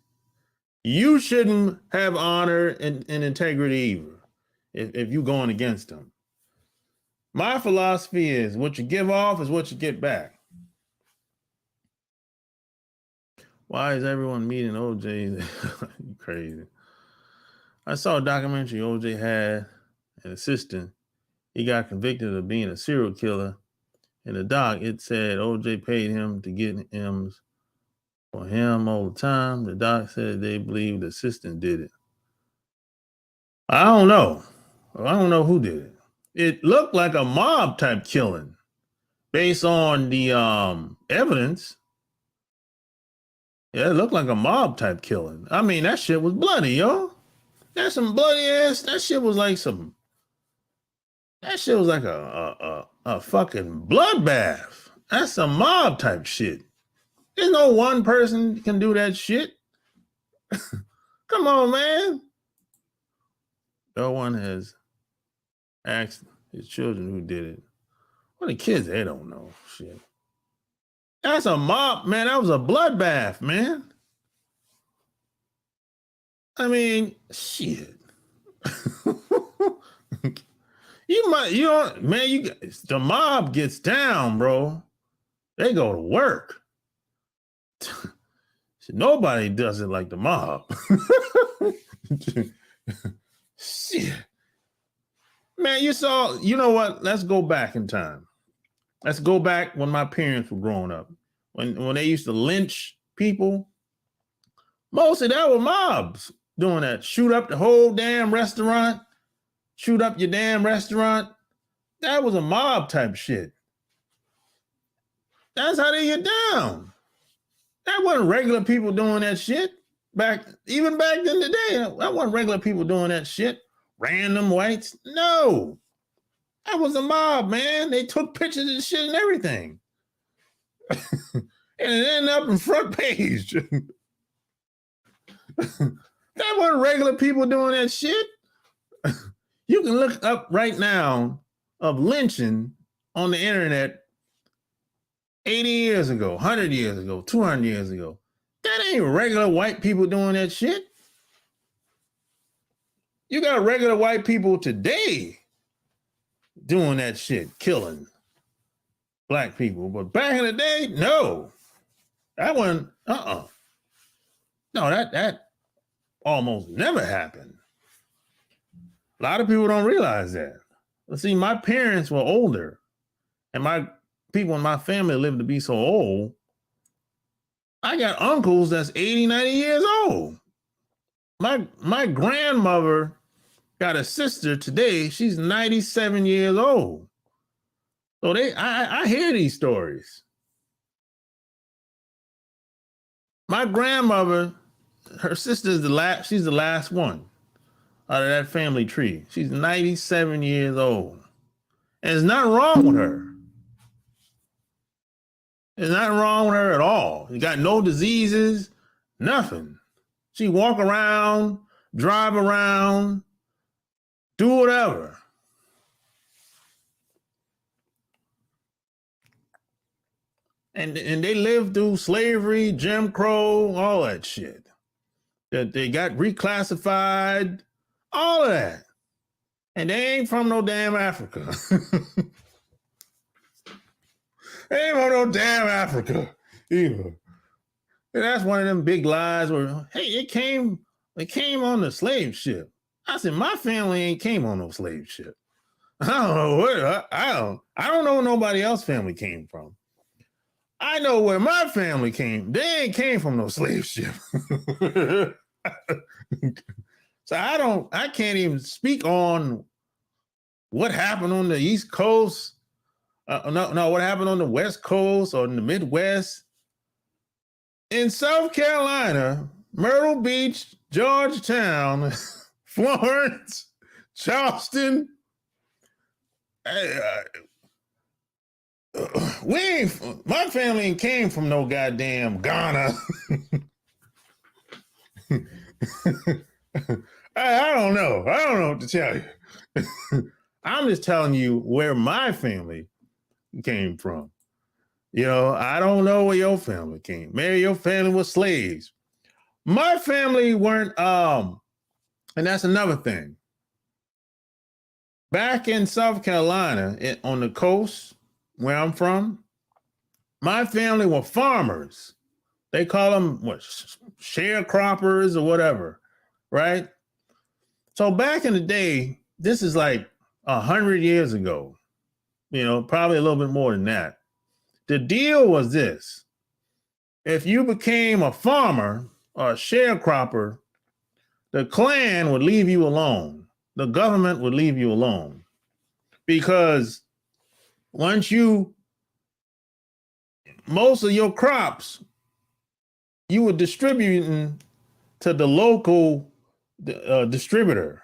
you shouldn't have honor and integrity either if you're going against them. My philosophy is what you give off is what you get back. Why is everyone meeting OJ? You crazy. I saw a documentary OJ had an assistant. He got convicted of being a serial killer. In the doc, it said OJ paid him to get M's for him all the time. The doc said they believe the assistant did it. I don't know. I don't know who did it. It looked like a mob type killing based on the evidence. Yeah, it looked like a mob type killing. I mean, that shit was bloody, yo. That's some bloody ass. That shit was like a fucking bloodbath. That's some mob type shit. There's no one person can do that shit. Come on, man. No one has asked his children who did it. Well, the kids, they don't know shit. That's a mob, man. That was a bloodbath, man. I mean, shit. The mob gets down, bro. They go to work. Nobody does it like the mob. Shit. Man, you know what? Let's go back in time. Let's go back when my parents were growing up. When they used to lynch people, most of that were mobs doing that. Shoot up the whole damn restaurant, shoot up your damn restaurant. That was a mob type shit. That's how they get down. That wasn't regular people doing that shit. Even back in the day, that wasn't regular people doing that shit. Random whites. No. That was a mob, man. They took pictures of the shit and everything. And it ended up in front page. That wasn't regular people doing that shit. You can look up right now of lynching on the internet 80 years ago, 100 years ago, 200 years ago. That ain't regular white people doing that shit. You got regular white people today doing that shit, killing black people. But back in the day, no. That wasn't, No, that almost never happened. A lot of people don't realize that. But see, my parents were older, and my people in my family lived to be so old. I got uncles that's 80, 90 years old. My grandmother got a sister today. She's 97 years old. So I hear these stories. My grandmother, her sister's she's the last one out of that family tree. She's 97 years old. And there's nothing wrong with her. There's nothing wrong with her at all. You got no diseases, nothing. She walk around, drive around, do whatever. And they lived through slavery, Jim Crow, all that shit. That they got reclassified, all of that. And they ain't from no damn Africa. They ain't from no damn Africa either. And that's one of them big lies where, hey, it came on the slave ship. I said, my family ain't came on no slave ship. I don't know where, I don't know where nobody else's family came from. I know where my family came. They ain't came from no slave ship. So I can't even speak on what happened on the East Coast. No, what happened on the West Coast or in the Midwest. In South Carolina, Myrtle Beach, Georgetown, Florence, Charleston, my family ain't came from no goddamn Ghana. I don't know. I don't know what to tell you. I'm just telling you where my family came from. You know, I don't know where your family came. Maybe your family was slaves. My family weren't, and that's another thing. Back in South Carolina, on the coast where I'm from, my family were farmers. They call them sharecroppers or whatever, right? So back in the day, this is like 100 years ago, you know, probably a little bit more than that. The deal was this: if you became a farmer or a sharecropper, the clan would leave you alone. The government would leave you alone. Because once most of your crops, you were distributing to the local distributor.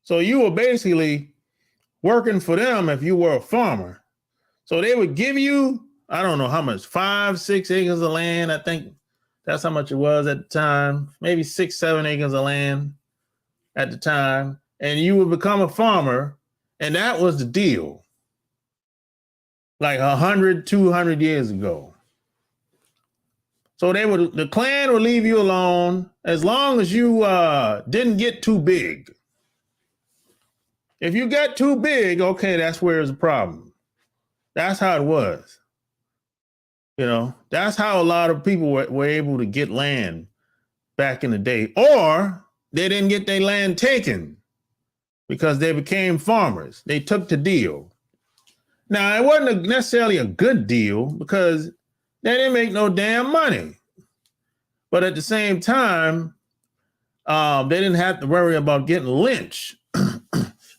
So you were basically working for them if you were a farmer. So they would give you, I don't know how much, 5, 6 acres of land. I think that's how much it was at the time. Maybe 6, 7 acres of land at the time. And you would become a farmer. And that was the deal. Like 100, 200 years ago. So the clan would leave you alone as long as you didn't get too big. If you got too big, okay, that's where there's a problem. That's how it was. You know, that's how a lot of people were able to get land back in the day, or they didn't get their land taken because they became farmers. They took the deal. Now, it wasn't necessarily a good deal because they didn't make no damn money. But at the same time, they didn't have to worry about getting lynched.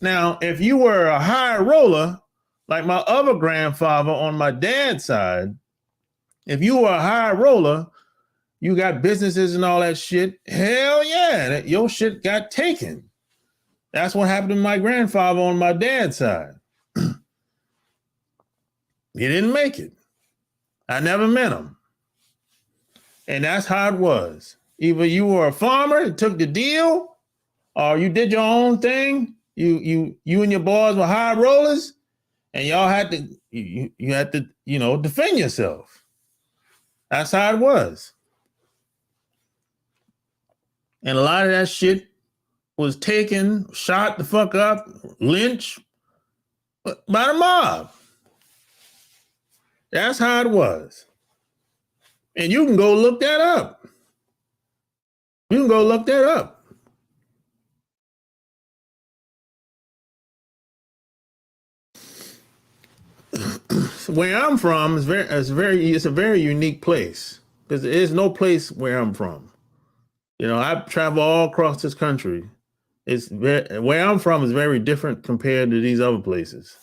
Now, if you were a high roller, like my other grandfather on my dad's side, if you were a high roller, you got businesses and all that shit, hell yeah, your shit got taken. That's what happened to my grandfather on my dad's side. He didn't make it. I never met him. And that's how it was. Either you were a farmer and took the deal, or you did your own thing. You and your boys were high rollers, and y'all had to you had to, defend yourself. That's how it was. And a lot of that shit was taken, shot the fuck up, lynched by the mob. That's how it was. And you can go look that up. You can go look that up. Where I'm from is it's a very unique place because there's no place where I'm from. I travel all across this country. Where I'm from is very different compared to these other places.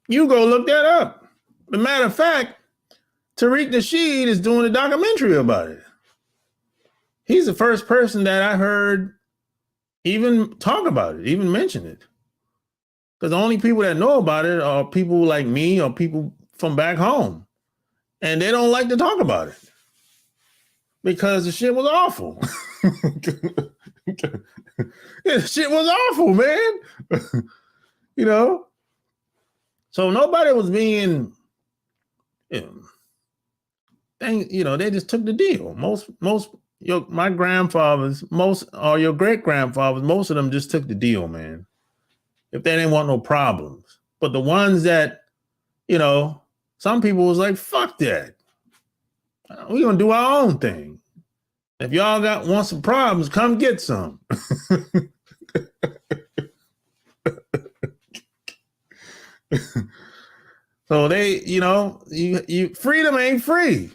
You go look that up. As a matter of fact, Tariq Nasheed is doing a documentary about it. He's the first person that I heard even talk about it, even mention it. Because the only people that know about it are people like me or people from back home. And they don't like to talk about it. Because the shit was awful. Yeah, shit was awful, man. So nobody was being, they just took the deal. My grandfathers, your great grandfathers, most of them just took the deal, man. If they didn't want no problems. But the ones that, some people was like, fuck that. We're going to do our own thing. If y'all want some problems, come get some. So they, freedom ain't free.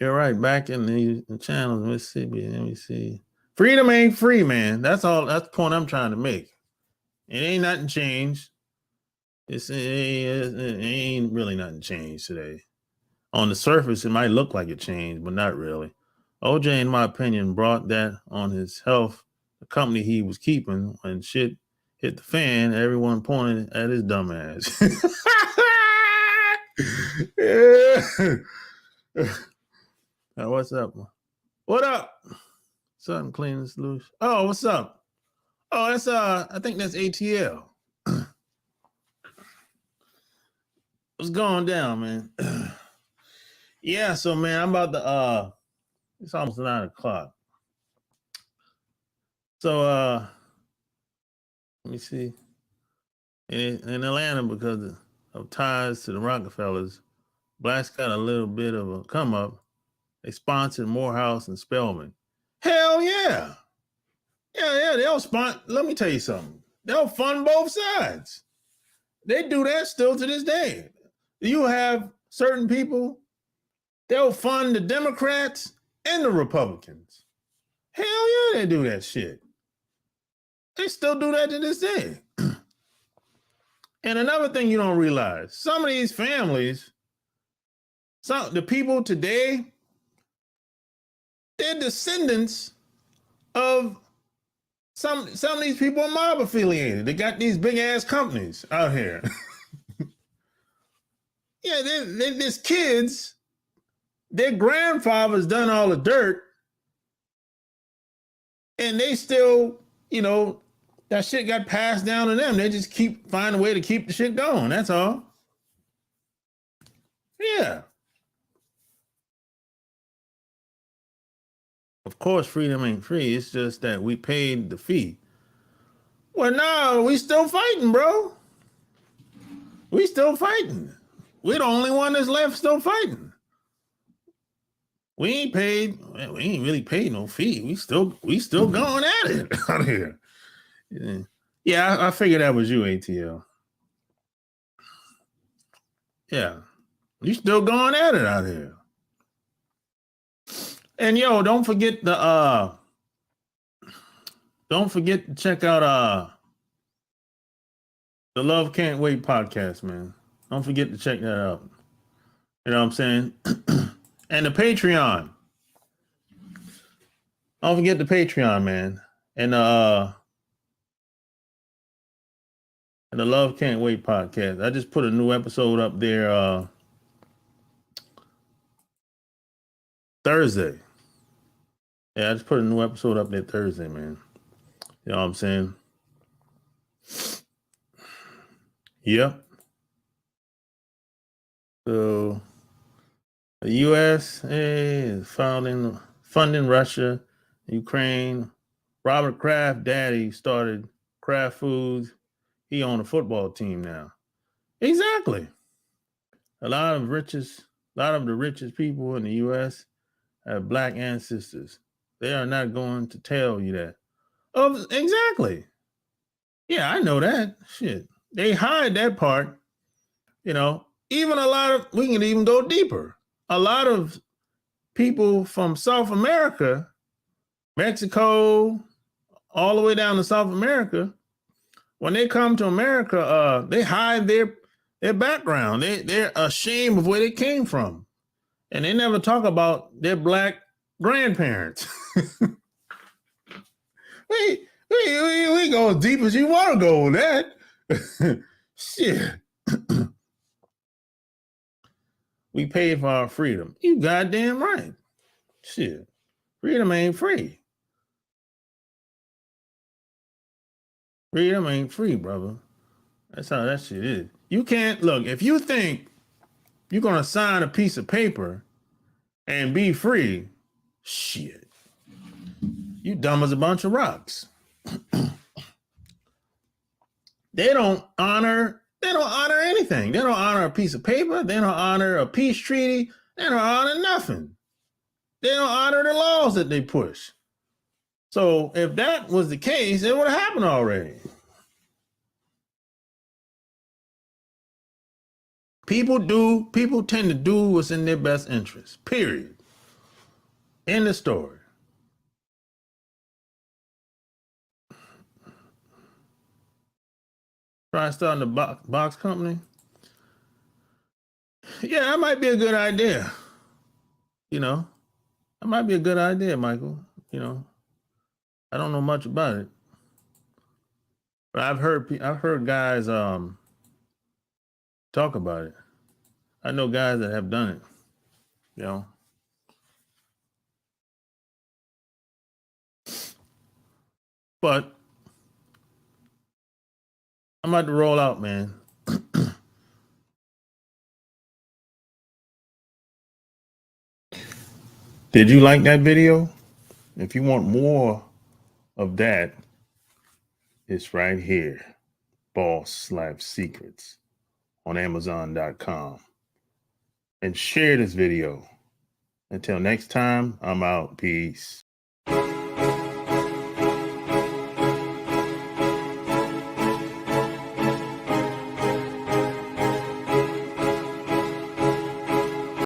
You're right. Back in the channels, Mississippi, let me see. Freedom ain't free, man. That's the point I'm trying to make. It ain't nothing changed. It ain't really nothing changed today. On the surface, it might look like it changed, but not really. OJ, in my opinion, brought that on his health, the company he was keeping, when shit hit the fan, everyone pointed at his dumb ass. Yeah. Now, what's up? What up? Something clean and loose. Oh, what's up? Oh, that's I think that's ATL. What's going down, man? Yeah, so man, I'm about to it's almost 9:00. So let me see. In Atlanta, because of ties to the Rockefellers, blacks got a little bit of a come up. They sponsored Morehouse and Spelman. Hell yeah. Yeah, they'll sponsor. Let me tell you something. They'll fund both sides. They do that still to this day. You have certain people, they'll fund the Democrats and the Republicans. Hell yeah, they do that shit. They still do that to this day. And another thing you don't realize, some of these families, the people today, they're descendants of some of these people are mob affiliated. They got these big ass companies out here. Yeah, there's kids, their grandfathers done all the dirt, and they still, that shit got passed down to them. They just find a way to keep the shit going. That's all. Yeah. Of course, freedom ain't free. It's just that we paid the fee. Well, no, we still fighting, bro. We still fighting. We're the only one that's left still fighting. We ain't really paid no fee. We still going at it out here. Yeah, I figured that was you, ATL. Yeah. You still going at it out here. And yo, don't forget to check out the Love Can't Wait podcast, man. Don't forget to check that out. You know what I'm saying? And the Patreon. Don't forget the Patreon, man. And the Love Can't Wait podcast. I just put a new episode up there Thursday. Yeah, I just put a new episode up there Thursday, man. You know what I'm saying? Yep. So the U.S. is funding Russia, Ukraine. Robert Kraft daddy started Kraft Foods. He on a football team now. Exactly. A lot of the richest people in the U.S. have black ancestors. They are not going to tell you that. Oh, exactly. Yeah, I know that. Shit. They hide that part. You know, we can even go deeper. A lot of people from South America, Mexico, all the way down to South America, when they come to America, they hide their background. They're ashamed of where they came from. And they never talk about their black grandparents. we go as deep as you want to go with that. Shit. We paid for our freedom. You goddamn right. Shit. Freedom ain't free. Freedom ain't free, brother. That's how that shit is. You can't, look, if you think you're going to sign a piece of paper and be free, shit. You dumb as a bunch of rocks. They don't honor anything. They don't honor a piece of paper. They don't honor a peace treaty. They don't honor nothing. They don't honor the laws that they push. So if that was the case, it would have happened already. People tend to do what's in their best interest, period. End of story. Try starting a box company. Yeah, that might be a good idea. You know, that might be a good idea, Michael. You know, I don't know much about it, but I've heard guys talk about it. I know guys that have done it. You know, but I'm about to roll out, man. Did you like that video? If you want more of that, it's right here. Boss Life Secrets on Amazon.com. And share this video. Until next time, I'm out. Peace.